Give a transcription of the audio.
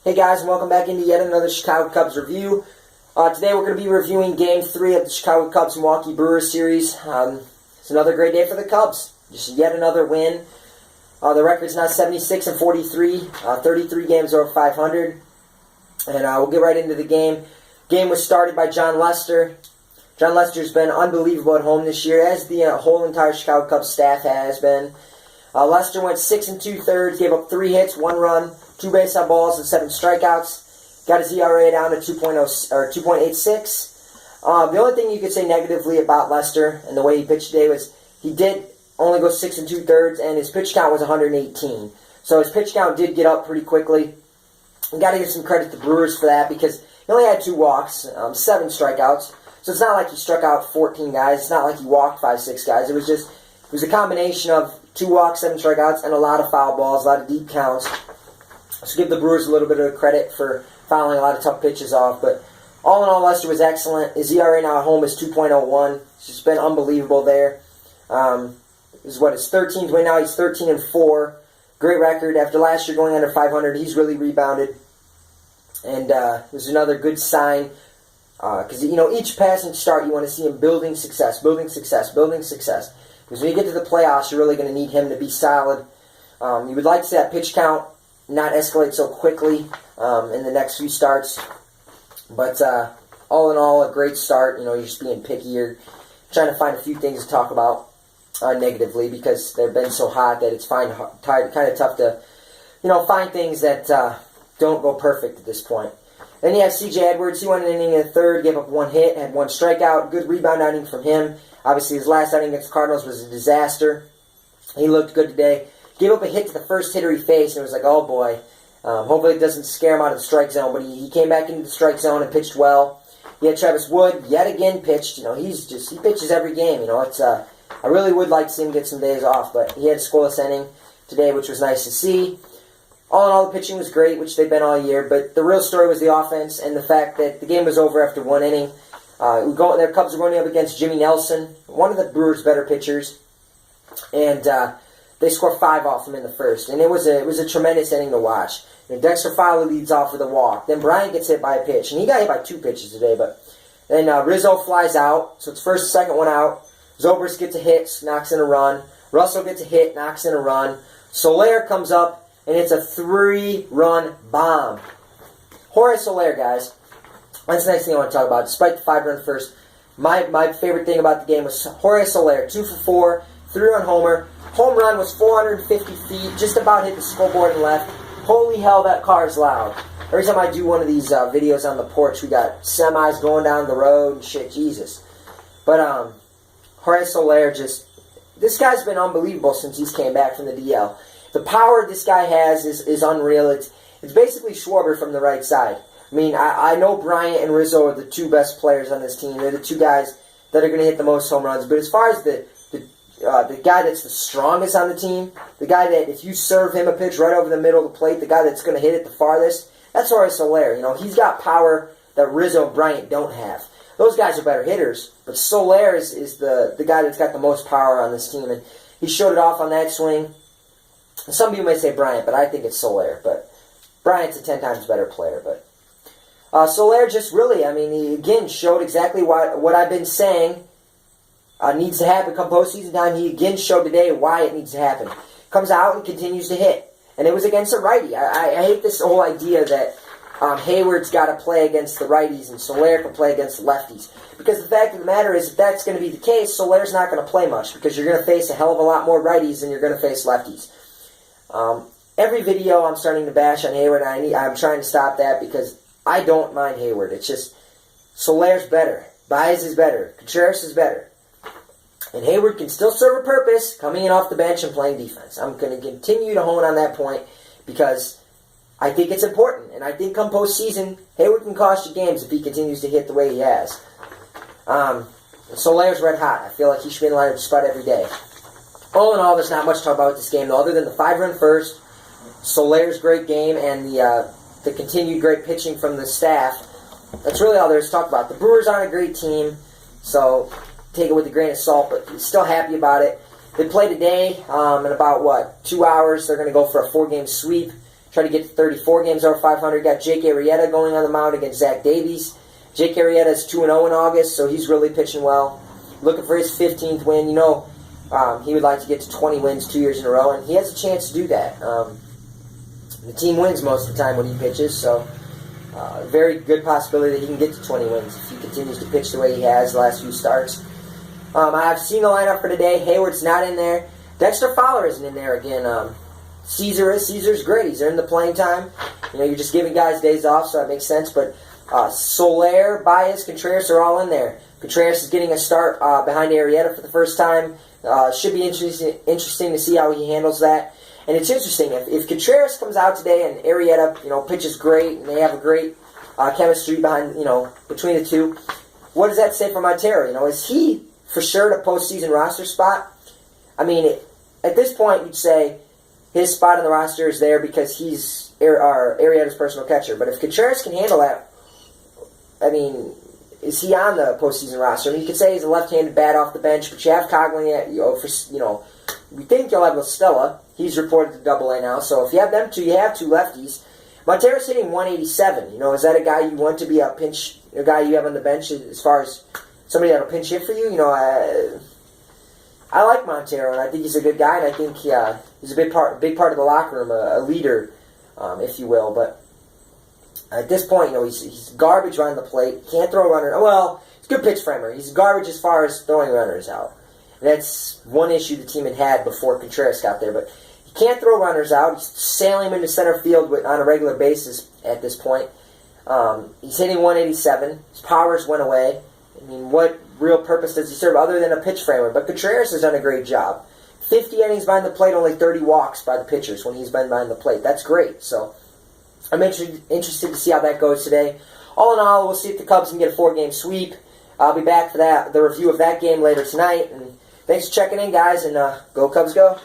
Hey guys, and welcome back into yet another Chicago Cubs review. Today we're going to be reviewing Game 3 of the Chicago Cubs Milwaukee Brewers series. It's another great day for the Cubs. Just yet another win. The record's now 76-43, 33 games over 500. And we'll get right into the game. Game was started by Jon Lester. Jon Lester's been unbelievable at home this year, as the whole entire Chicago Cubs staff has been. Lester went 6 2/3, gave up 3 hits, 1 run, 2 base on balls, and 7 strikeouts. Got his ERA down to 2.86. The only thing you could say negatively about Lester and the way he pitched today was he did only go 6 2/3, and his pitch count was 118. So his pitch count did get up pretty quickly. You got to give some credit to the Brewers for that because he only had 2 walks, 7 strikeouts. So it's not like he struck out 14 guys. It's not like he walked 5-6 guys. It was a combination of 2 walks, 7 strikeouts, and a lot of foul balls, a lot of deep counts. So give the Brewers a little bit of credit for fouling a lot of tough pitches off. But all in all, Lester was excellent. His ERA now at home is 2.01. It's just been unbelievable there. This is his 13th win now. He's 13-4. Great record. After last year going under 500, he's really rebounded. And it was another good sign. Because, each passing start, you want to see him building success, building success, building success. Because when you get to the playoffs, you're really going to need him to be solid. You would like to see that pitch count not escalate so quickly in the next few starts. But all in all, a great start. You're just being picky. You're trying to find a few things to talk about negatively because they've been so hot that it's kind of tough to, find things that don't go perfect at this point. Then you have C.J. Edwards. He went an inning in the third, gave up 1 hit, had 1 strikeout. Good rebound outing from him. Obviously, his last outing against the Cardinals was a disaster. He looked good today. Gave up a hit to the first hitter he faced, and it was like, oh boy. Hopefully it doesn't scare him out of the strike zone, but he came back into the strike zone and pitched well. He had Travis Wood yet again pitched. He pitches every game. I really would like to see him get some days off, but he had a scoreless inning today, which was nice to see. All in all, the pitching was great, which they've been all year, but the real story was the offense and the fact that the game was over after 1 inning. Their Cubs were going up against Jimmy Nelson, one of the Brewers' better pitchers, and they scored 5 off him in the first, and it was a tremendous inning to watch. Dexter Fowler leads off with a walk. Then Bryant gets hit by a pitch, and he got hit by 2 pitches today, but then Rizzo flies out, so it's first and second one out. Zobrist gets a hit, knocks in a run. Russell gets a hit, knocks in a run. Soler comes up, and it's a 3-run bomb. Jorge Soler, guys. That's the next thing I want to talk about. Despite the 5-run first, my favorite thing about the game was Jorge Soler, 2 for 4, 3-run homer. Home run was 450 feet, just about hit the scoreboard and left. Holy hell, that car is loud. Every time I do one of these videos on the porch, we got semis going down the road and shit, Jesus. But Jorge Soler this guy's been unbelievable since he's came back from the DL. The power this guy has is unreal. It's basically Schwarber from the right side. I mean, I know Bryant and Rizzo are the 2 best players on this team. They're the 2 guys that are going to hit the most home runs. But as far as the guy that's the strongest on the team, the guy that if you serve him a pitch right over the middle of the plate, the guy that's going to hit it the farthest, that's Jorge Soler. He's got power that Rizzo and Bryant don't have. Those guys are better hitters, but Soler is the guy that's got the most power on this team, and he showed it off on that swing. Some people may say Bryant, but I think it's Soler. But Bryant's a 10 times better player. But Soler just really, he again showed exactly what I've been saying needs to happen come postseason time. He again showed today why it needs to happen. Comes out and continues to hit. And it was against a righty. I hate this whole idea that Hayward's got to play against the righties and Soler can play against the lefties. Because the fact of the matter is, if that's going to be the case, Soler's not going to play much because you're going to face a hell of a lot more righties than you're going to face lefties. Every video I'm starting to bash on Hayward, and I'm trying to stop that because I don't mind Hayward. It's just Soler's better. Baez is better. Contreras is better. And Hayward can still serve a purpose coming in off the bench and playing defense. I'm going to continue to hone on that point because I think it's important. And I think come postseason, Hayward can cost you games if he continues to hit the way he has. Soler's red hot. I feel like he should be in the lineup just about every day. All in all, there's not much to talk about with this game, though, other than the 5-run first, Soler's great game, and the continued great pitching from the staff. That's really all there is to talk about. The Brewers aren't a great team, so take it with a grain of salt, but still happy about it. They play today in about, 2 hours. They're going to go for a 4-game sweep. try to get to 34 games over 500. Got Jake Arrieta going on the mound against Zach Davies. Jake Arrieta is 2-0 in August, so he's really pitching well. Looking for his 15th win. He would like to get to 20 wins 2 years in a row, and he has a chance to do that. The team wins most of the time when he pitches, so very good possibility that he can get to 20 wins if he continues to pitch the way he has the last few starts. I've seen the lineup for today. Hayward's not in there. Dexter Fowler isn't in there again. Caesar's great. He's earned the playing time. You're just giving guys days off, so that makes sense. But Soler, Baez, Contreras are all in there. Contreras is getting a start behind Arrieta for the first time. Should be interesting to see how he handles that. And it's interesting, if Contreras comes out today and Arrieta, pitches great, and they have a great chemistry between the two, what does that say for Montero? Is he for sure the postseason roster spot? I mean, at this point, you'd say his spot on the roster is there because he's Arrieta's personal catcher. But if Contreras can handle that, I mean, is he on the postseason roster? I mean, you could say he's a left-handed bat off the bench, but you have Coghlan, we think you'll have LaStella. He's reported to Double-A now, so if you have them two, you have two lefties. Montero's hitting 187. Is that a guy you want to be a guy you have on the bench as far as somebody that'll pinch hit for you? I like Montero, and I think he's a good guy, and I think he's a big part of the locker room, a leader, if you will. But at this point, he's garbage on the plate. Can't throw a runner. Well, he's a good pitch framer. He's garbage as far as throwing runners out. And that's one issue the team had before Contreras got there. But he can't throw runners out. He's sailing him into center field on a regular basis at this point. He's hitting 187. His powers went away. I mean, what real purpose does he serve other than a pitch framer? But Contreras has done a great job. 50 innings behind the plate, only 30 walks by the pitchers when he's been behind the plate. That's great. So I'm interested to see how that goes today. All in all, we'll see if the Cubs can get a 4-game sweep. I'll be back for the review of that game later tonight. And thanks for checking in, guys, and go Cubs go.